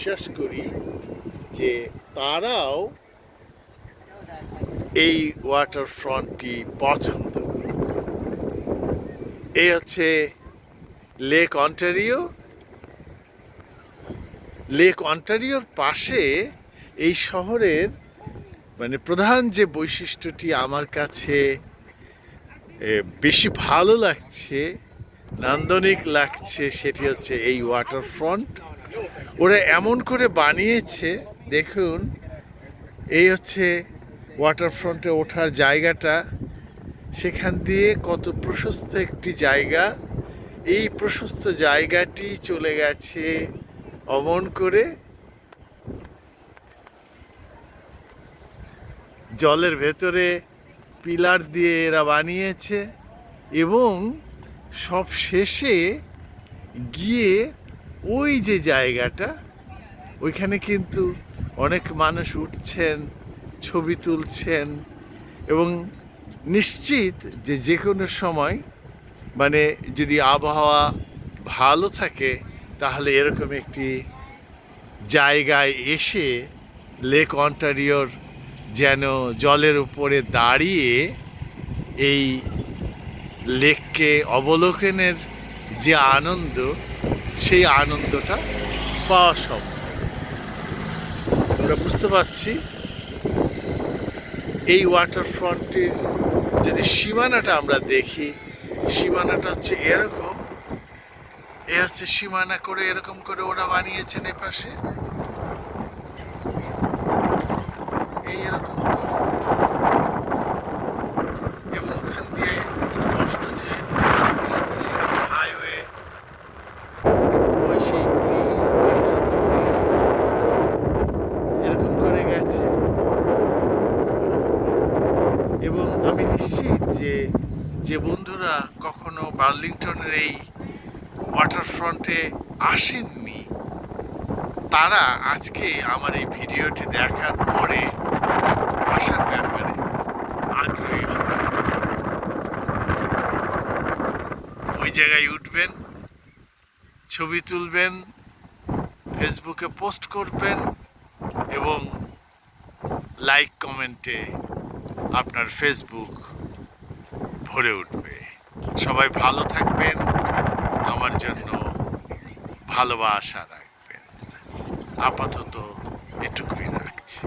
বিশ্বাস করি যে তারাও এই ওয়াটার ফ্রন্টটি পছন্দ করে। এই হচ্ছে লেক অন্টারিও। লেক অন্টারিওর পাশে এই শহরের মানে প্রধান যে বৈশিষ্ট্যটি আমার কাছে বেশি ভালো লাগছে, নান্দনিক লাগছে, সেটি হচ্ছে এই ওয়াটার ফ্রন্ট। ওরা এমন করে বানিয়েছে, দেখুন, এই হচ্ছে ওয়াটার ফ্রন্টে ওঠার জায়গাটা। সেখান দিয়ে কত প্রশস্ত একটি জায়গা, এই প্রশস্ত জায়গাটি চলে গেছে অমন করে জলের ভেতরে পিলার দিয়ে এরা বানিয়েছে, এবং সব শেষে গিয়ে ওই যে জায়গাটা, ওইখানে কিন্তু অনেক মানুষ উঠছেন, ছবি তুলছেন, এবং নিশ্চিত যে যে কোনো সময় মানে যদি আবহাওয়া ভালো থাকে তাহলে এরকম একটি জায়গায় এসে লেক অন্টারিওর যেন জলের উপরে দাঁড়িয়ে এই লেককে অবলোকনের যে আনন্দ, সেই আনন্দটা পাওয়া সম্ভব। আমরা বুঝতে পারছি এই ওয়াটার ফ্রন্টের যদি সীমানাটা আমরা দেখি, সীমানাটা হচ্ছে এরকম। এ হচ্ছে সীমানা করে এরকম করে ওরা বানিয়েছেন এপাশে, এই এরকম করে, এবং ওখান দিয়ে স্পষ্ট যে হাইওয়ে, ওই সেই ব্রিজ, বিখ্যাত ব্রিজ এরকম করে গেছে। এবং আমি নিশ্চিত যে যে বন্ধুরা কখনো বার্লিংটনের এই ওয়াটার ফ্রন্টে আসেননি, তারা আজকে আমার এই ভিডিওটি দেখার পরে আসার ব্যাপারে আগ্রহী হবে। ওই জায়গায় উঠবেন, ছবি তুলবেন, ফেসবুকে পোস্ট করবেন, এবং লাইক কমেন্টে আপনার ফেসবুক ভরে উঠবে। সবাই ভালো থাকবেন, আমার জন্য ভালোবাসা রাখবেন। আপাতত এটুকুই রাখছি।